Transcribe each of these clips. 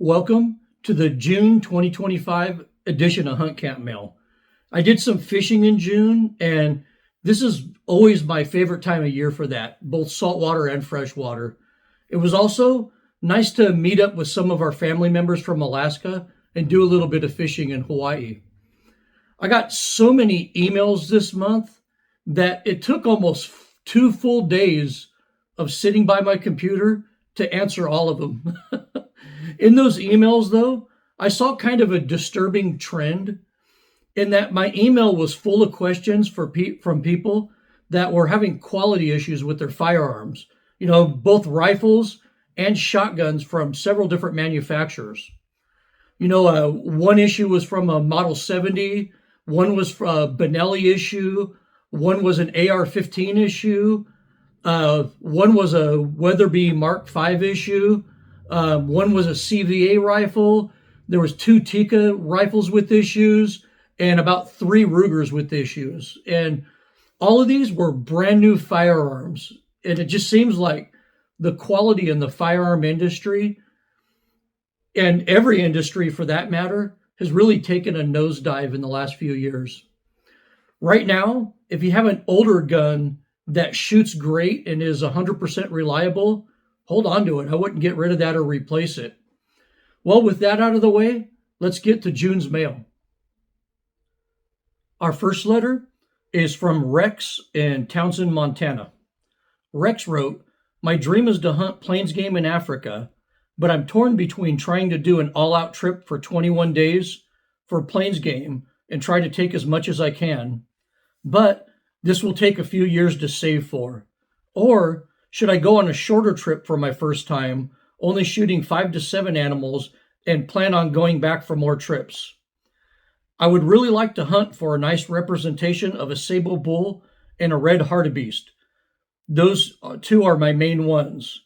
Welcome to the June 2025 edition of Hunt Camp Mail. I did some fishing in June, and this is always my favorite time of year for that, both saltwater and freshwater. It was also nice to meet up with some of our family members from Alaska and do a little bit of fishing in Hawaii. I got so many emails this month that it took almost 2 full days of sitting by my computer to answer all of them. In those emails, though, I saw kind of a disturbing trend in that my email was full of questions from people that were having quality issues with their firearms, both rifles and shotguns from several different manufacturers. One issue was from a Model 70, one was a Benelli issue, one was an AR-15 issue, one was a Weatherby Mark V issue, one was a CVA rifle, there was 2 Tikka rifles with issues, and about 3 Rugers with issues. And all of these were brand new firearms. And it just seems like the quality in the firearm industry, and every industry for that matter, has really taken a nosedive in the last few years. Right now, if you have an older gun that shoots great and is 100% reliable, hold on to it. I wouldn't get rid of that or replace it. Well, with that out of the way, let's get to June's mail. Our first letter is from Rex in Townsend, Montana. Rex wrote, "My dream is to hunt plains game in Africa, but I'm torn between trying to do an all-out trip for 21 days for plains game and try to take as much as I can. But this will take a few years to save for. Or should I go on a shorter trip for my first time, only shooting 5 to 7 animals and plan on going back for more trips? I would really like to hunt for a nice representation of a sable bull and a red hartebeest. Those 2 are my main ones.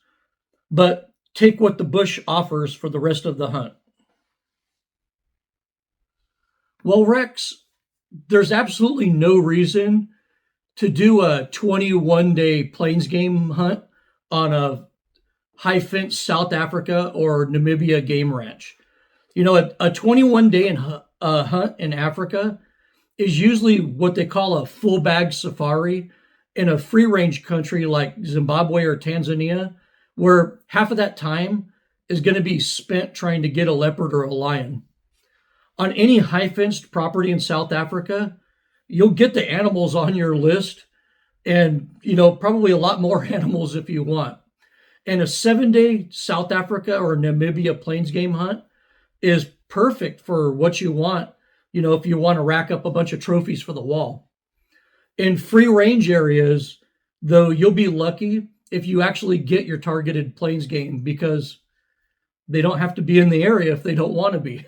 But take what the bush offers for the rest of the hunt." Well, Rex, there's absolutely no reason to do a 21-day plains game hunt on a high-fence South Africa or Namibia game ranch. A 21-day hunt in Africa is usually what they call a full bag safari in a free-range country like Zimbabwe or Tanzania, where half of that time is going to be spent trying to get a leopard or a lion. On any high-fenced property in South Africa, you'll get the animals on your list and, probably a lot more animals if you want. And a 7-day South Africa or Namibia plains game hunt is perfect for what you want, if you want to rack up a bunch of trophies for the wall. In free range areas, though, you'll be lucky if you actually get your targeted plains game because they don't have to be in the area if they don't want to be.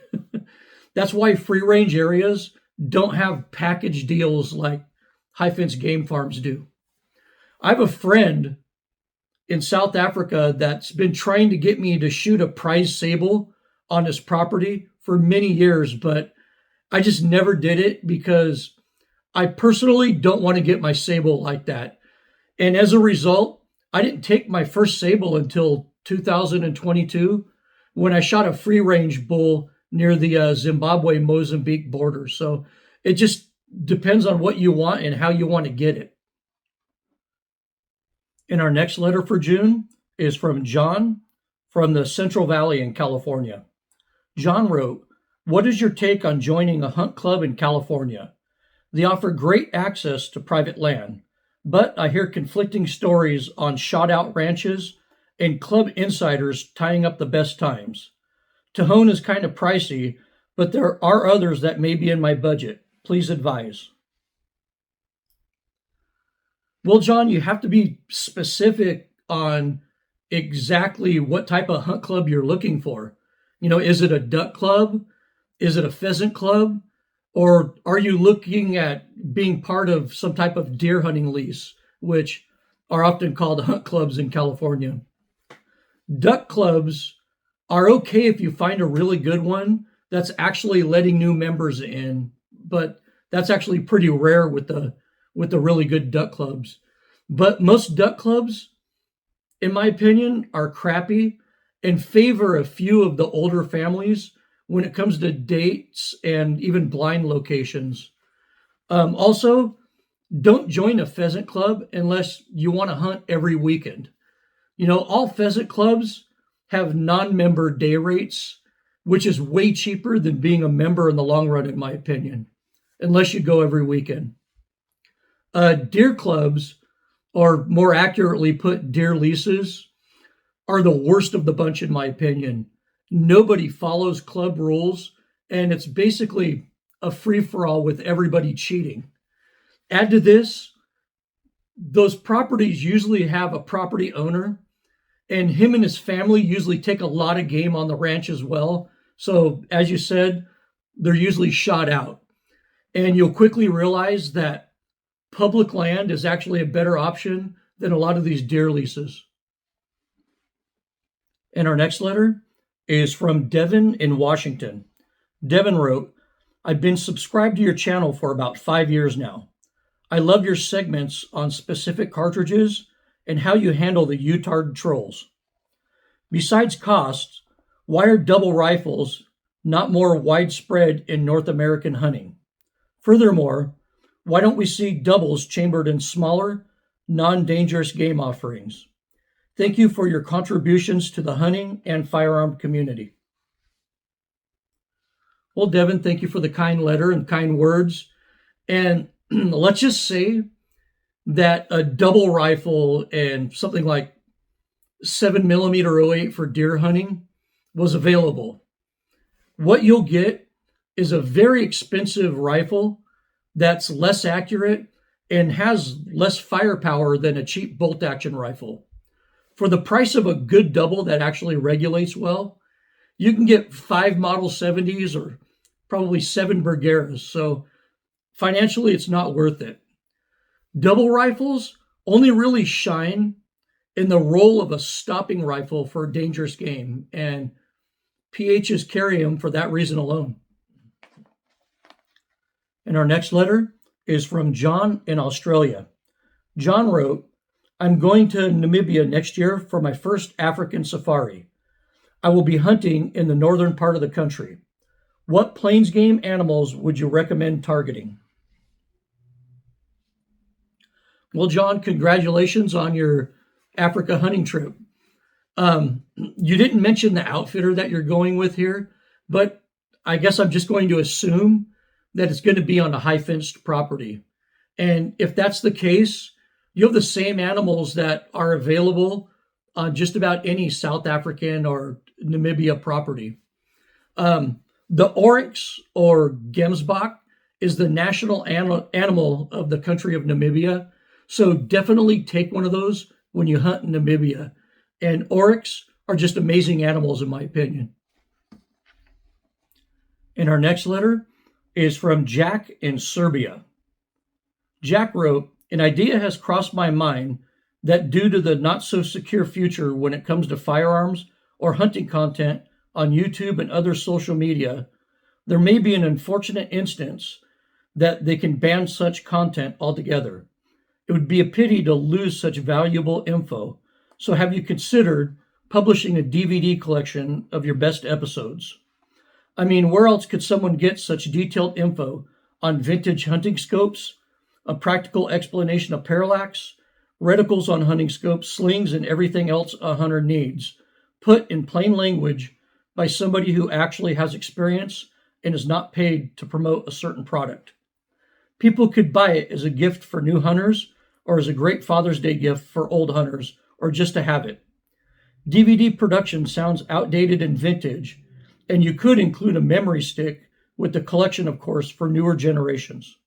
That's why free range areas don't have package deals like high fence game farms do. I have a friend in South Africa that's been trying to get me to shoot a prize sable on his property for many years, but I just never did it because I personally don't want to get my sable like that. And as a result, I didn't take my first sable until 2022 when I shot a free range bull near the Zimbabwe-Mozambique border. So it just depends on what you want and how you want to get it. And our next letter for June is from John from the Central Valley in California. John wrote, "What is your take on joining a hunt club in California? They offer great access to private land, but I hear conflicting stories on shot-out ranches and club insiders tying up the best times. Tejon is kind of pricey, but there are others that may be in my budget. Please advise." Well, John, you have to be specific on exactly what type of hunt club you're looking for. Is it a duck club? Is it a pheasant club? Or are you looking at being part of some type of deer hunting lease, which are often called hunt clubs in California? Duck clubs are okay if you find a really good one that's actually letting new members in, but that's actually pretty rare with the really good duck clubs. But most duck clubs, in my opinion, are crappy and favor a few of the older families when it comes to dates and even blind locations. Also, don't join a pheasant club unless you want to hunt every weekend. All pheasant clubs have non-member day rates, which is way cheaper than being a member in the long run, in my opinion, unless you go every weekend. Deer clubs, or more accurately put, deer leases, are the worst of the bunch, in my opinion. Nobody follows club rules, and it's basically a free-for-all with everybody cheating. Add to this, those properties usually have a property owner, and him and his family usually take a lot of game on the ranch as well. So, as you said, they're usually shot out. And you'll quickly realize that public land is actually a better option than a lot of these deer leases. And our next letter is from Devin in Washington. Devin wrote, I've been subscribed to your channel for about 5 years now. I love your segments on specific cartridges and how you handle the Utard trolls. Besides cost, why are double rifles not more widespread in North American hunting? Furthermore, why don't we see doubles chambered in smaller, non-dangerous game offerings? Thank you for your contributions to the hunting and firearm community. Well, Devin, thank you for the kind letter and kind words. And let's just say that a double rifle and something like 7mm 08 for deer hunting was available. What you'll get is a very expensive rifle that's less accurate and has less firepower than a cheap bolt action rifle. For the price of a good double that actually regulates well, you can get 5 Model 70s or probably 7 Bergeras. So financially, it's not worth it. Double rifles only really shine in the role of a stopping rifle for a dangerous game, and PHs carry them for that reason alone. And our next letter is from John in Australia. John wrote, I'm going to Namibia next year for my first African safari. I will be hunting in the northern part of the country. What plains game animals would you recommend targeting? Well, John, congratulations on your Africa hunting trip. You didn't mention the outfitter that you're going with here, but I guess I'm just going to assume that it's going to be on a high fenced property. And if that's the case, you have the same animals that are available on just about any South African or Namibia property. The oryx or gemsbok is the national animal of the country of Namibia. So definitely take one of those when you hunt in Namibia. And oryx are just amazing animals, in my opinion. And our next letter is from Jack in Serbia. Jack wrote, an idea has crossed my mind that due to the not so secure future when it comes to firearms or hunting content on YouTube and other social media, there may be an unfortunate instance that they can ban such content altogether. It would be a pity to lose such valuable info. So have you considered publishing a DVD collection of your best episodes? I mean, where else could someone get such detailed info on vintage hunting scopes, a practical explanation of parallax, reticles on hunting scopes, slings, and everything else a hunter needs, put in plain language by somebody who actually has experience and is not paid to promote a certain product? People could buy it as a gift for new hunters or as a great Father's Day gift for old hunters, or just to have it. DVD production sounds outdated and vintage, and you could include a memory stick with the collection, of course, for newer generations.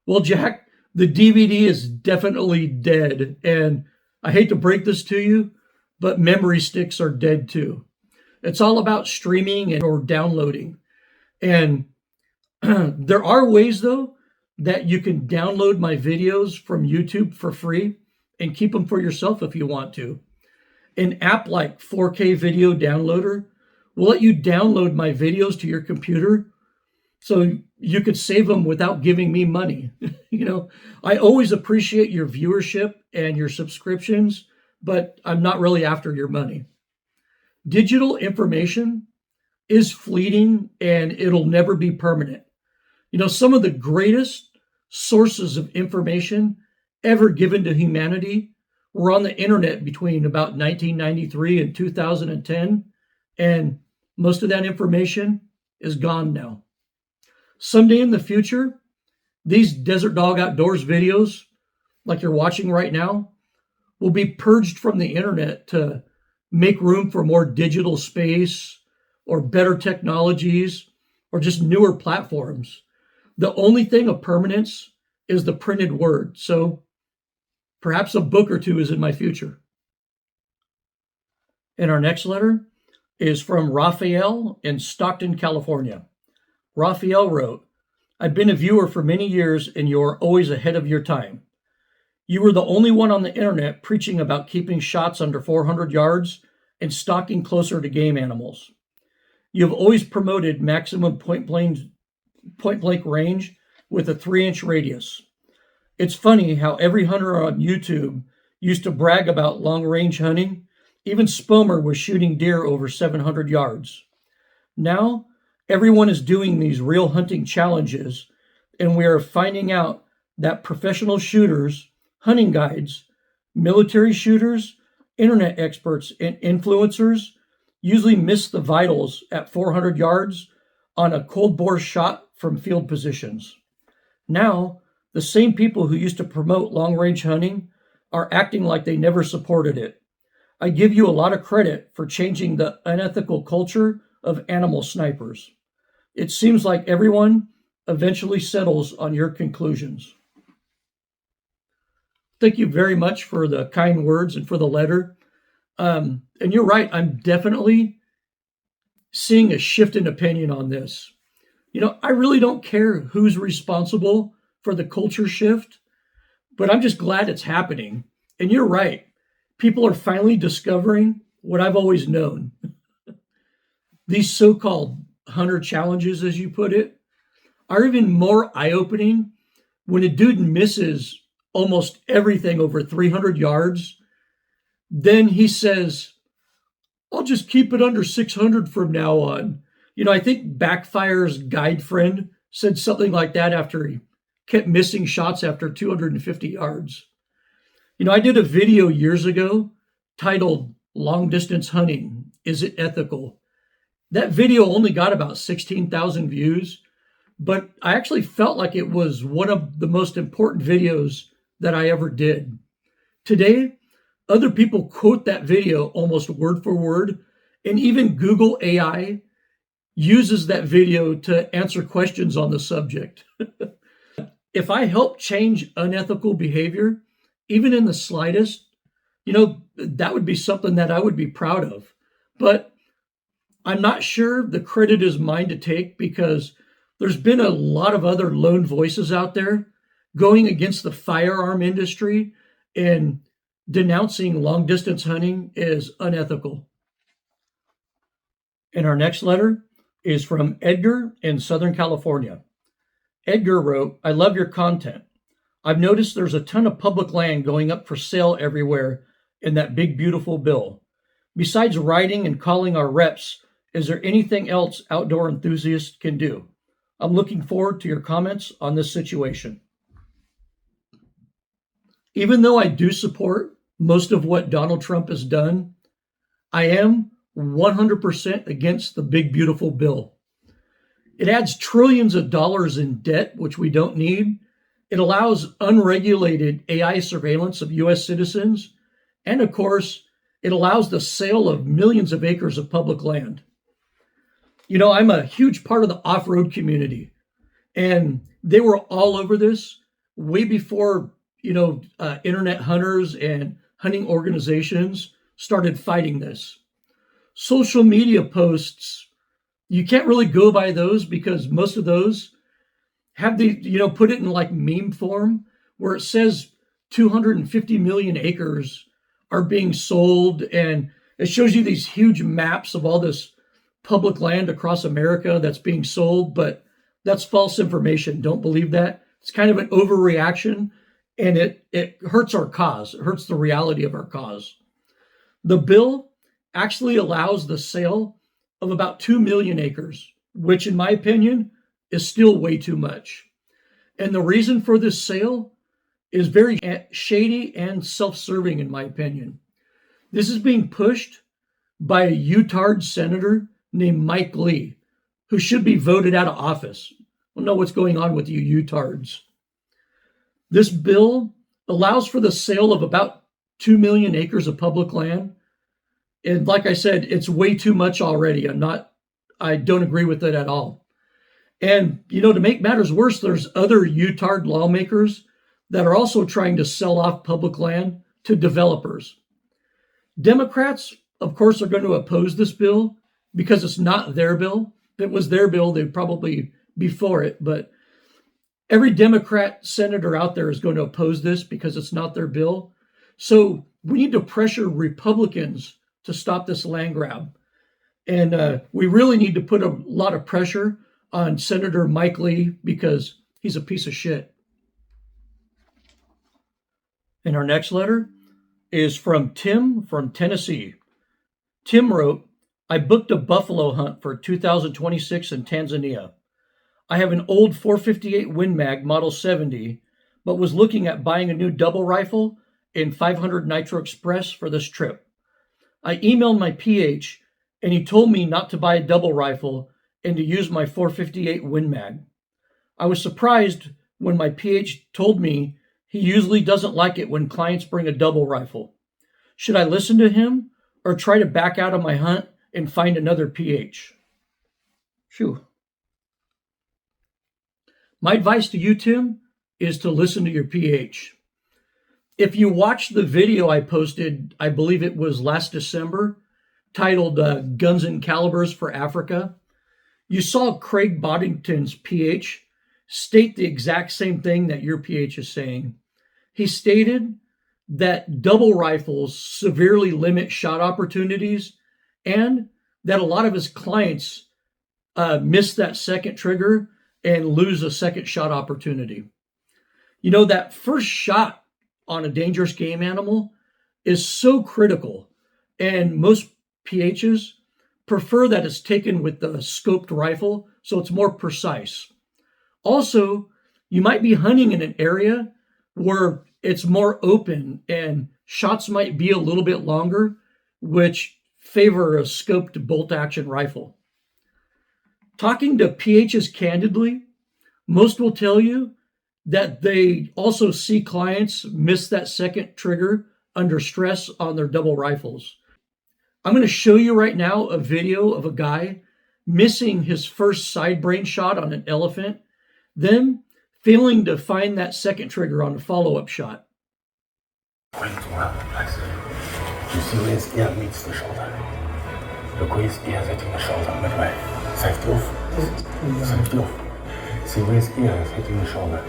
Well, Jack, the DVD is definitely dead, and I hate to break this to you, but memory sticks are dead too. It's all about streaming or downloading. And there are ways, though, that you can download my videos from YouTube for free and keep them for yourself if you want to. An app like 4K Video Downloader will let you download my videos to your computer so you could save them without giving me money. I always appreciate your viewership and your subscriptions, but I'm not really after your money. Digital information is fleeting and it'll never be permanent. Some of the greatest sources of information ever given to humanity were on the internet between about 1993 and 2010, and most of that information is gone now. Someday in the future, these Desert Dog Outdoors videos, like you're watching right now, will be purged from the internet to make room for more digital space or better technologies or just newer platforms. The only thing of permanence is the printed word. So perhaps a book or two is in my future. And our next letter is from Raphael in Stockton, California. Raphael wrote, I've been a viewer for many years and you're always ahead of your time. You were the only one on the internet preaching about keeping shots under 400 yards and stalking closer to game animals. You have always promoted maximum point blank range with a 3-inch radius. It's funny how every hunter on YouTube used to brag about long range hunting. Even Spomer was shooting deer over 700 yards. Now, everyone is doing these real hunting challenges, and we are finding out that professional shooters, hunting guides, military shooters, internet experts, and influencers usually miss the vitals at 400 yards on a cold bore shot from field positions. Now, the same people who used to promote long range hunting are acting like they never supported it. I give you a lot of credit for changing the unethical culture of animal snipers. It seems like everyone eventually settles on your conclusions. Thank you very much for the kind words and for the letter. And you're right, I'm definitely seeing a shift in opinion on this. I really don't care who's responsible for the culture shift, but I'm just glad it's happening. And you're right. People are finally discovering what I've always known. These so-called hunter challenges, as you put it, are even more eye-opening when a dude misses almost everything over 300 yards. Then he says, I'll just keep it under 600 from now on. I think Backfire's guide friend said something like that after he kept missing shots after 250 yards. I did a video years ago titled Long Distance Hunting, Is It Ethical? That video only got about 16,000 views, but I actually felt like it was one of the most important videos that I ever did. Today, other people quote that video almost word for word, and even Google AI uses that video to answer questions on the subject. If I help change unethical behavior, even in the slightest, that would be something that I would be proud of. But I'm not sure the credit is mine to take because there's been a lot of other lone voices out there going against the firearm industry and denouncing long distance hunting as unethical. And our next letter is from Edgar in Southern California. Edgar wrote, I love your content. I've noticed there's a ton of public land going up for sale everywhere in that big, beautiful bill. Besides writing and calling our reps, is there anything else outdoor enthusiasts can do? I'm looking forward to your comments on this situation. Even though I do support most of what Donald Trump has done, I am 100% against the big, beautiful bill. It adds trillions of dollars in debt, which we don't need. It allows unregulated AI surveillance of U.S. citizens. And of course, it allows the sale of millions of acres of public land. I'm a huge part of the off-road community, and they were all over this way before, internet hunters and hunting organizations started fighting this. Social media posts, you can't really go by those because most of those have put it in like meme form where it says 250 million acres are being sold, and it shows you these huge maps of all this public land across America that's being sold, but that's false information. Don't believe that. It's kind of an overreaction, and it hurts our cause. It hurts the reality of our cause. The bill actually allows the sale of about 2 million acres, which in my opinion is still way too much. And the reason for this sale is very shady and self-serving in my opinion. This is being pushed by a Utah senator named Mike Lee, who should be voted out of office. I don't know what's going on with you Utards. This bill allows for the sale of about 2 million acres of public land. And like I said, it's way too much already. I don't agree with it at all. And, to make matters worse, there's other Utah lawmakers that are also trying to sell off public land to developers. Democrats, of course, are going to oppose this bill because it's not their bill. If it was their bill, they'd probably be for it. But every Democrat senator out there is going to oppose this because it's not their bill. So we need to pressure Republicans to stop this land grab. And we really need to put a lot of pressure on Senator Mike Lee because he's a piece of shit. And our next letter is from Tim from Tennessee. Tim wrote, I booked a buffalo hunt for 2026 in Tanzania. I have an old 458 Win Mag Model 70, but was looking at buying a new double rifle and 500 Nitro Express for this trip. I emailed my PH and he told me not to buy a double rifle and to use my 458 Win Mag. I was surprised when my PH told me he usually doesn't like it when clients bring a double rifle. Should I listen to him or try to back out of my hunt and find another PH? Phew. My advice to you, Tim, is to listen to your PH. If you watch the video I posted, I believe it was last December, titled Guns and Calibers for Africa, you saw Craig Boddington's PH state the exact same thing that your PH is saying. He stated that double rifles severely limit shot opportunities and that a lot of his clients miss that second trigger and lose a second shot opportunity. That first shot on a dangerous game animal is so critical, and most PHs prefer that it's taken with the scoped rifle, so it's more precise. Also, you might be hunting in an area where it's more open and shots might be a little bit longer, which favor a scoped bolt action rifle. Talking to PHs candidly, most will tell you that they also see clients miss that second trigger under stress on their double rifles. I'm going to show you right now a video of a guy missing his first side brain shot on an elephant, then failing to find that second trigger on a follow-up shot. Du siehst, er meets the shoulder. Du quiz, er setting the shoulder midway. Safety off. Safety off. See where's ear hitting the shoulder.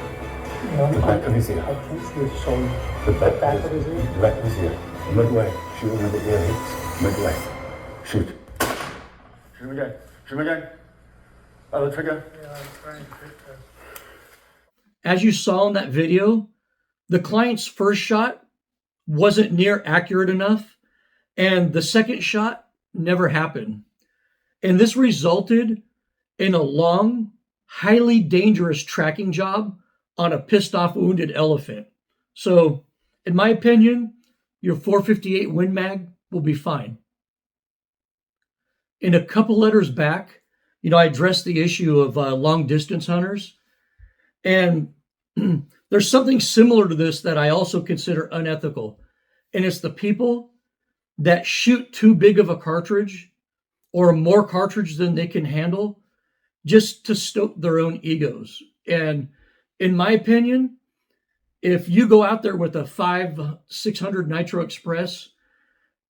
The back of his ear. The back of his ear. The back of his ear. Midway. Shoot him where the ear hits. Midway. Shoot. Shoot him again. Shoot him again. Other trigger. Yeah, I'm trying to hit that. As you saw in that video, the client's first shot wasn't near accurate enough, and the second shot never happened. And this resulted in a long, highly dangerous tracking job on a pissed off wounded elephant. So, in my opinion, your 458 Win Mag will be fine. In a couple letters back, I addressed the issue of long distance hunters. And there's something similar to this that I also consider unethical. And it's the people that shoot too big of a cartridge or more cartridge than they can handle just to stoke their own egos. And in my opinion, if you go out there with a 600 Nitro Express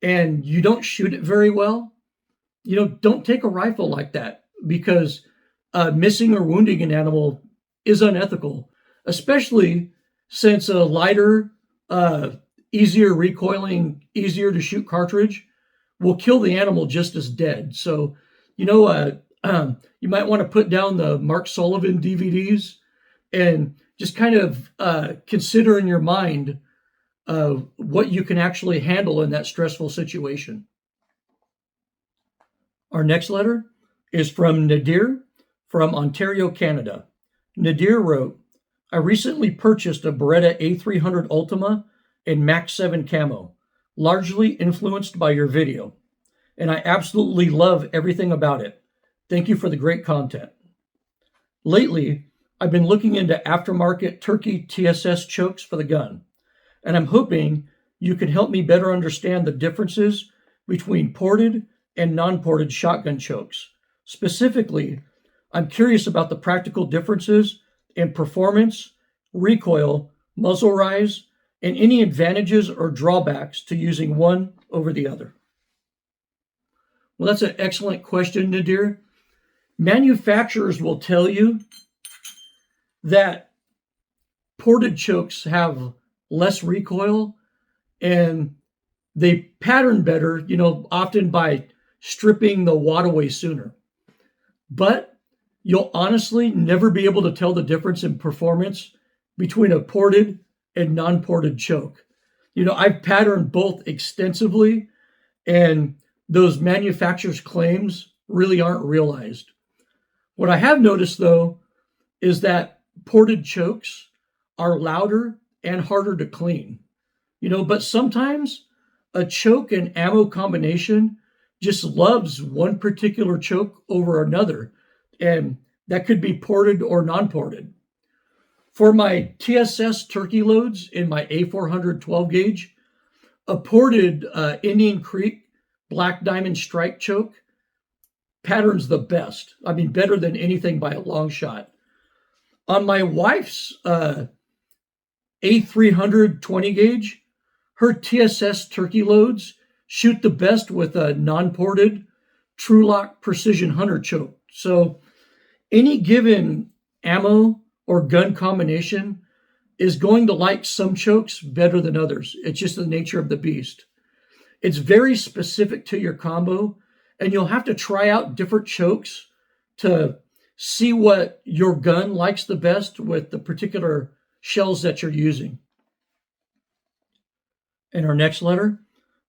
and you don't shoot it very well, don't take a rifle like that, because missing or wounding an animal is unethical, especially since a lighter, easier recoiling, easier to shoot cartridge will kill the animal just as dead. So, you might want to put down the Mark Sullivan DVDs and just kind of consider in your mind what you can actually handle in that stressful situation. Our next letter is from Nadir from Ontario, Canada. Nadir wrote, I recently purchased a Beretta A300 Ultima in Max 7 camo, largely influenced by your video, and I absolutely love everything about it. Thank you for the great content. Lately, I've been looking into aftermarket Turkey TSS chokes for the gun, and I'm hoping you can help me better understand the differences between ported and non-ported shotgun chokes. Specifically, I'm curious about the practical differences in performance, recoil, muzzle rise, and any advantages or drawbacks to using one over the other. Well, that's an excellent question, Nadir. Manufacturers will tell you that ported chokes have less recoil and they pattern better, often by stripping the wad away sooner. But you'll honestly never be able to tell the difference in performance between a ported and non-ported choke. I've patterned both extensively, and those manufacturers' claims really aren't realized. What I have noticed, though, is that ported chokes are louder and harder to clean. But sometimes a choke and ammo combination just loves one particular choke over another, and that could be ported or non-ported. For my TSS turkey loads in my A400 12 gauge, a ported Indian Creek Black Diamond Strike choke patterns the best. I mean, better than anything by a long shot. On my wife's A300 20 gauge, her TSS turkey loads shoot the best with a non-ported Trulock Precision Hunter choke. So any given ammo or gun combination is going to like some chokes better than others. It's just the nature of the beast. It's very specific to your combo, and you'll have to try out different chokes to see what your gun likes the best with the particular shells that you're using. And our next letter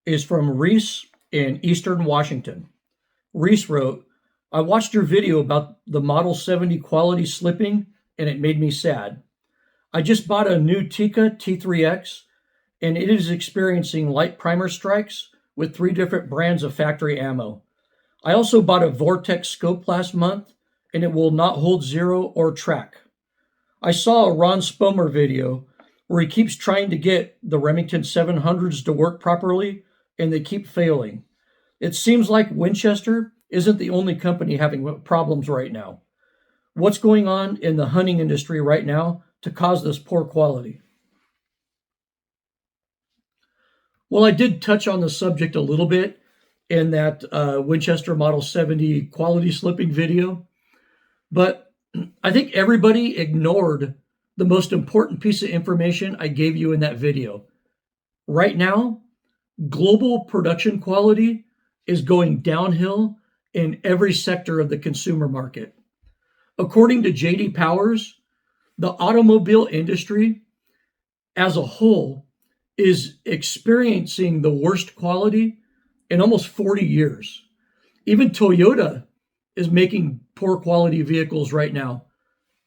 is from Reese in Eastern Washington. Reese wrote, I watched your video about the Model 70 quality slipping, and it made me sad. I just bought a new Tikka T3X, and it is experiencing light primer strikes with 3 different brands of factory ammo. I also bought a Vortex scope last month, and it will not hold zero or track. I saw a Ron Spomer video where he keeps trying to get the Remington 700s to work properly, and they keep failing. It seems like Winchester isn't the only company having problems right now. What's going on in the hunting industry right now to cause this poor quality? Well, I did touch on the subject a little bit in that Winchester Model 70 quality slipping video, but I think everybody ignored the most important piece of information I gave you in that video. Right now, global production quality is going downhill in every sector of the consumer market. According to J.D. Powers, the automobile industry as a whole is experiencing the worst quality in almost 40 years. Even Toyota is making poor quality vehicles right now.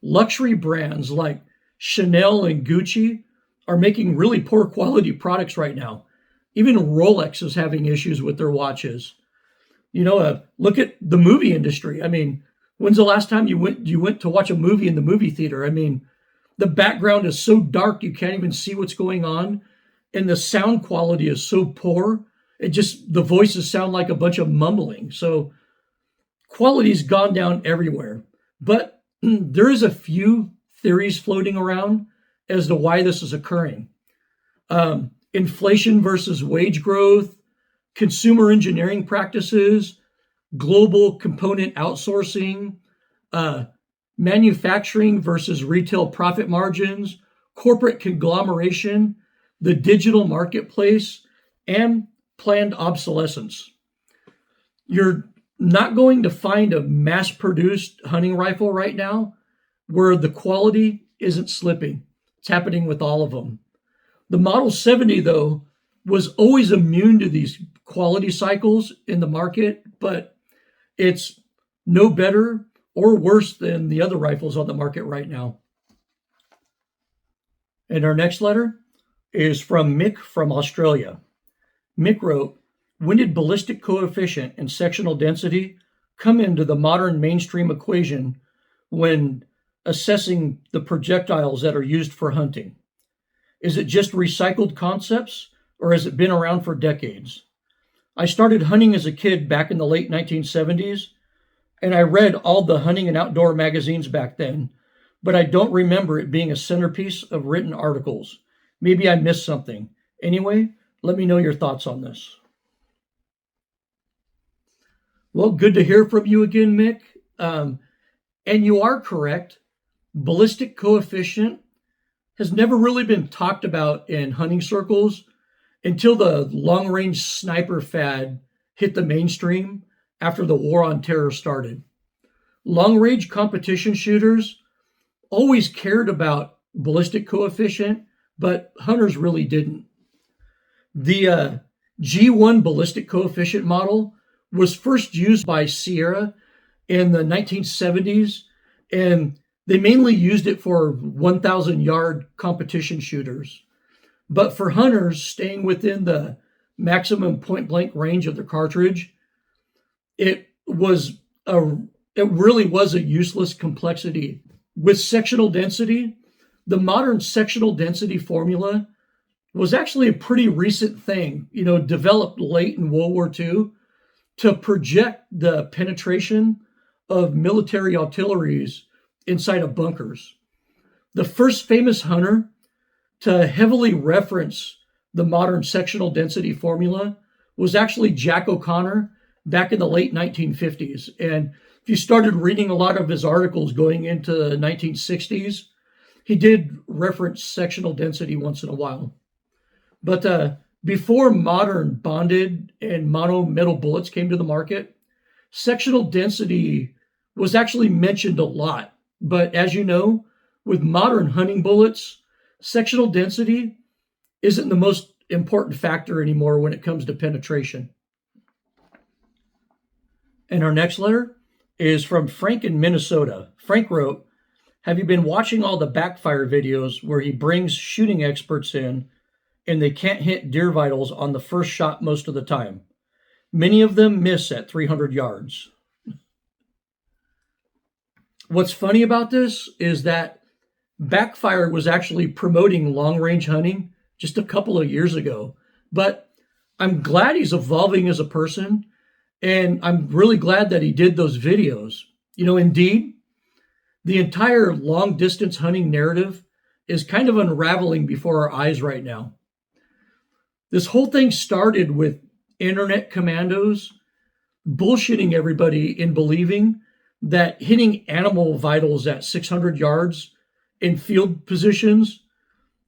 Luxury brands like Chanel and Gucci are making really poor quality products right now. Even Rolex is having issues with their watches. Look at the movie industry. I mean, when's the last time you went to watch a movie in the movie theater? I mean, the background is so dark you can't even see what's going on, and the sound quality is so poor. The voices sound like a bunch of mumbling. So quality's gone down everywhere. But there is a few theories floating around as to why this is occurring. Inflation versus wage growth, consumer engineering practices, global component outsourcing, manufacturing versus retail profit margins, corporate conglomeration, the digital marketplace, and planned obsolescence. You're not going to find a mass-produced hunting rifle right now where the quality isn't slipping. It's happening with all of them. The Model 70, though, was always immune to these quality cycles in the market, but it's no better or worse than the other rifles on the market right now. And our next letter is from Mick from Australia. Mick wrote, when did ballistic coefficient and sectional density come into the modern mainstream equation when assessing the projectiles that are used for hunting? Is it just recycled concepts, or has it been around for decades? I started hunting as a kid back in the late 1970s, and I read all the hunting and outdoor magazines back then, but I don't remember it being a centerpiece of written articles. Maybe I missed something. Anyway, let me know your thoughts on this. Well, good to hear from you again, Mick. And you are correct. Ballistic coefficient has never really been talked about in hunting circles until the long-range sniper fad hit the mainstream after the War on Terror started. Long-range competition shooters always cared about ballistic coefficient, but hunters really didn't. The G1 ballistic coefficient model was first used by Sierra in the 1970s, and they mainly used it for 1,000-yard competition shooters. But for hunters staying within the maximum point-blank range of the cartridge, it really was a useless complexity. With sectional density, the modern sectional density formula was actually a pretty recent thing, developed late in World War II to project the penetration of military artilleries inside of bunkers. The first famous hunter to heavily reference the modern sectional density formula was actually Jack O'Connor back in the late 1950s. And if you started reading a lot of his articles going into the 1960s, he did reference sectional density once in a while. But before modern bonded and mono metal bullets came to the market, sectional density was actually mentioned a lot. But as you know, with modern hunting bullets, sectional density isn't the most important factor anymore when it comes to penetration. And our next letter is from Frank in Minnesota. Frank wrote, have you been watching all the BACKFIRE videos where he brings shooting experts in and they can't hit deer vitals on the first shot most of the time? Many of them miss at 300 yards. What's funny about this is that BACKFIRE was actually promoting long-range hunting just a couple of years ago. But I'm glad he's evolving as a person, and I'm really glad that he did those videos. Indeed, the entire long-distance hunting narrative is kind of unraveling before our eyes right now. This whole thing started with internet commandos bullshitting everybody in believing that hitting animal vitals at 600 yards in field positions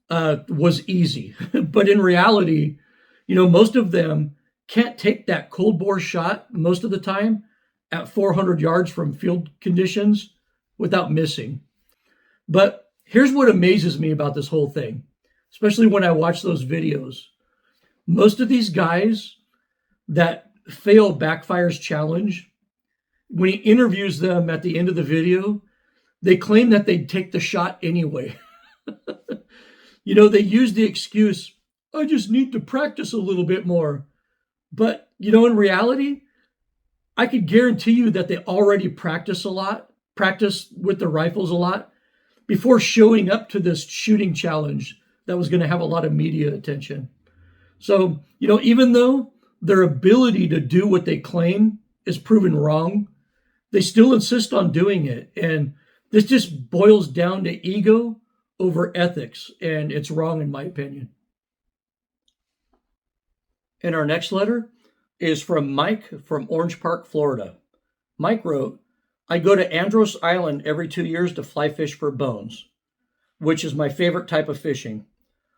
was easy. But in reality, most of them can't take that cold bore shot most of the time at 400 yards from field conditions without missing. But here's what amazes me about this whole thing, especially when I watch those videos. Most of these guys that fail BACKFIRE's challenge, when he interviews them at the end of the video, they claim that they'd take the shot anyway. They use the excuse, I just need to practice a little bit more. But, in reality, I could guarantee you that they already practice with the rifles a lot before showing up to this shooting challenge that was going to have a lot of media attention. So, even though their ability to do what they claim is proven wrong, they still insist on doing it. And this just boils down to ego over ethics, and it's wrong in my opinion. And our next letter is from Mike from Orange Park, Florida. Mike wrote, I go to Andros Island every 2 years to fly fish for bones, which is my favorite type of fishing.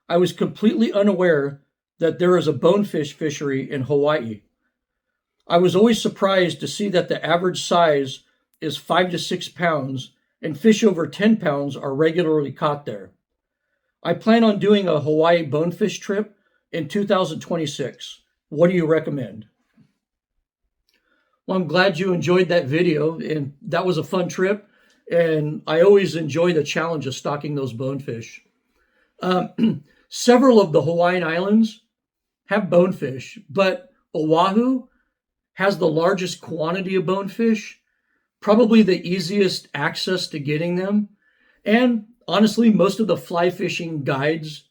I was completely unaware that there is a bonefish fishery in Hawaii. I was always surprised to see that the average size is 5 to 6 pounds and fish over 10 pounds are regularly caught there. I plan on doing a Hawaii bonefish trip in 2026. What do you recommend? Well, I'm glad you enjoyed that video, and that was a fun trip. And I always enjoy the challenge of stocking those bonefish. Several of the Hawaiian islands have bonefish, but Oahu has the largest quantity of bonefish, probably the easiest access to getting them. And honestly, most of the fly fishing guides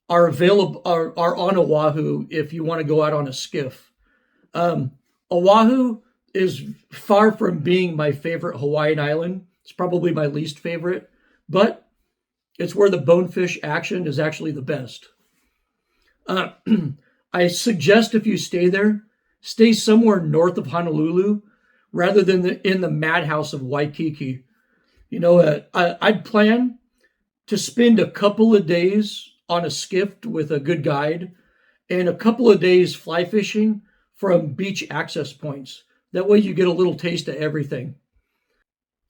are available are on Oahu if you want to go out on a skiff. Oahu is far from being my favorite Hawaiian island. It's probably my least favorite, but it's where the bonefish action is actually the best. I suggest if you stay there, stay somewhere north of Honolulu rather than in the madhouse of Waikiki. You know, I'd plan to spend a couple of days on a skiff with a good guide and a couple of days fly fishing from beach access points. That way you get a little taste of everything.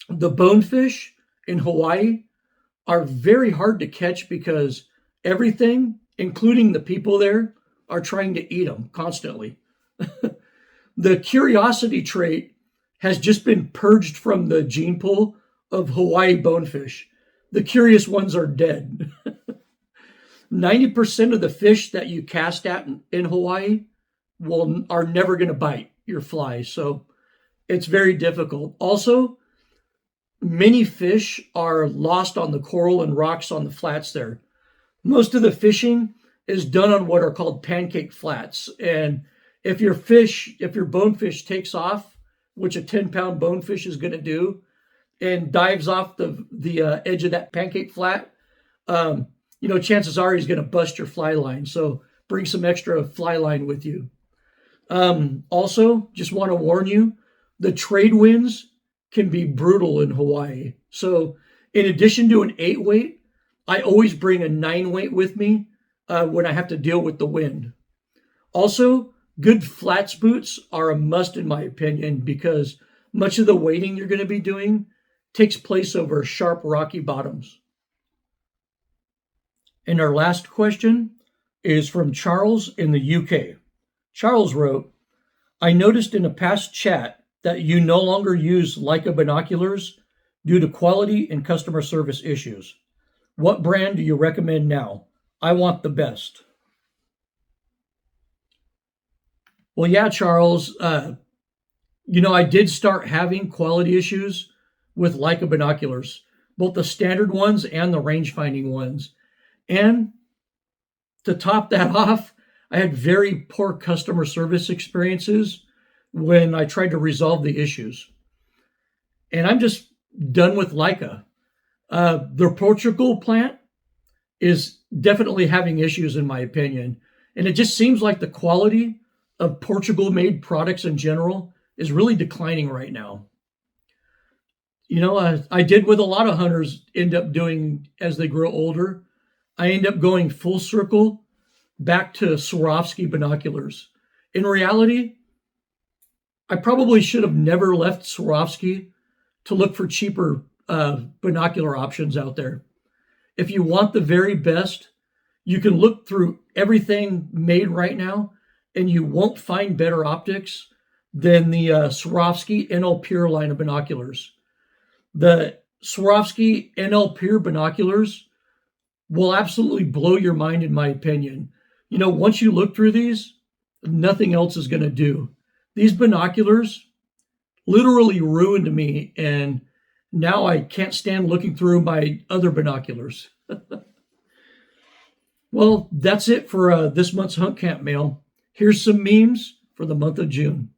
The bonefish in Hawaii are very hard to catch because everything, including the people there, are trying to eat them constantly. The curiosity trait has just been purged from the gene pool of Hawaii bonefish. The curious ones are dead. 90% of the fish that you cast at in Hawaii are never going to bite your fly. So it's very difficult. Also, many fish are lost on the coral and rocks on the flats there. Most of the fishing is done on what are called pancake flats. And if your bonefish takes off, which a 10-pound bonefish is going to do, and dives off the edge of that pancake flat, chances are he's going to bust your fly line. So bring some extra fly line with you. Also, just want to warn you, the trade winds can be brutal in Hawaii. So in addition to an 8-weight, I always bring a 9-weight with me when I have to deal with the wind. Also, good flats boots are a must in my opinion because much of the wading you're going to be doing takes place over sharp rocky bottoms. And our last question is from Charles in the UK. Charles wrote, I noticed in a past chat that you no longer use Leica binoculars due to quality and customer service issues. What brand do you recommend now? I want the best. Well, yeah, Charles, I did start having quality issues with Leica binoculars, both the standard ones and the range-finding ones. And to top that off, I had very poor customer service experiences when I tried to resolve the issues. And I'm just done with Leica. Their Portugal plant is definitely having issues in my opinion. And it just seems like the quality of Portugal-made products in general is really declining right now. I did with a lot of hunters end up doing as they grow older. I end up going full circle back to Swarovski binoculars. In reality, I probably should have never left Swarovski to look for cheaper binocular options out there. If you want the very best, you can look through everything made right now and you won't find better optics than the Swarovski NL Pure line of binoculars. The Swarovski NL Pure binoculars will absolutely blow your mind, in my opinion. Once you look through these, nothing else is going to do. These binoculars literally ruined me, and now I can't stand looking through my other binoculars. Well, that's it for this month's Hunt Camp Mail. Here's some memes for the month of June.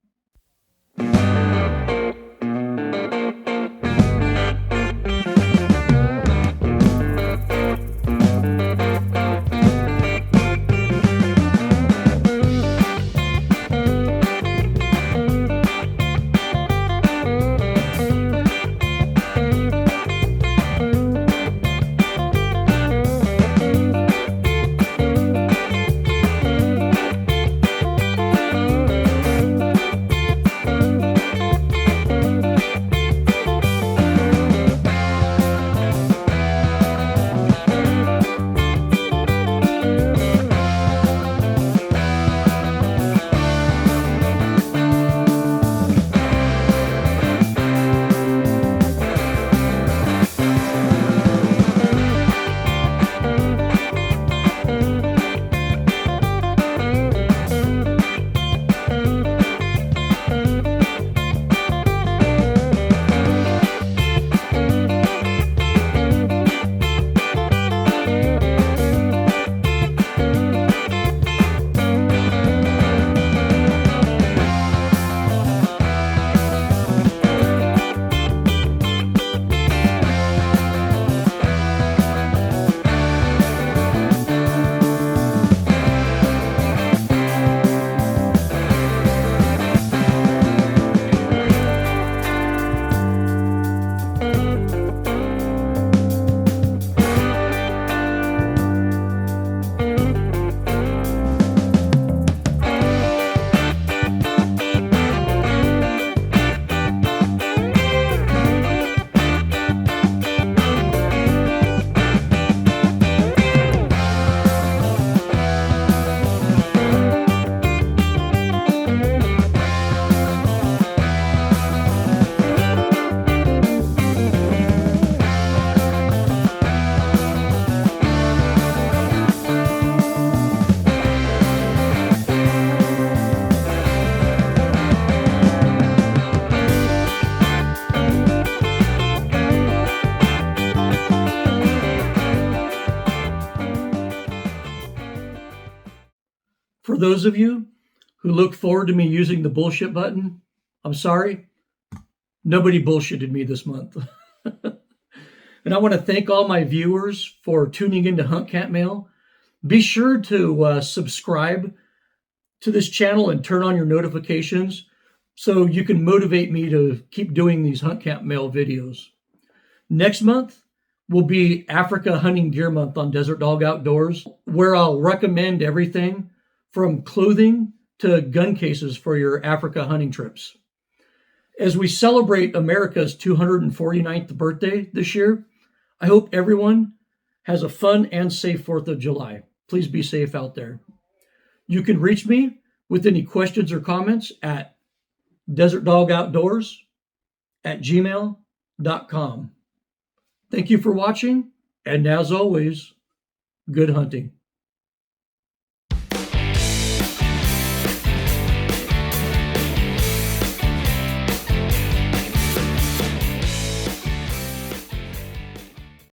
those of you who look forward to me using the bullshit button, I'm sorry. Nobody bullshitted me this month. And I want to thank all my viewers for tuning into Hunt Camp Mail. Be sure to subscribe to this channel and turn on your notifications so you can motivate me to keep doing these Hunt Camp Mail videos. Next month will be Africa Hunting Gear Month on Desert Dog Outdoors, where I'll recommend everything from clothing to gun cases for your Africa hunting trips. As we celebrate America's 249th birthday this year, I hope everyone has a fun and safe 4th of July. Please be safe out there. You can reach me with any questions or comments at desertdogoutdoors@gmail.com. Thank you for watching, and as always, good hunting.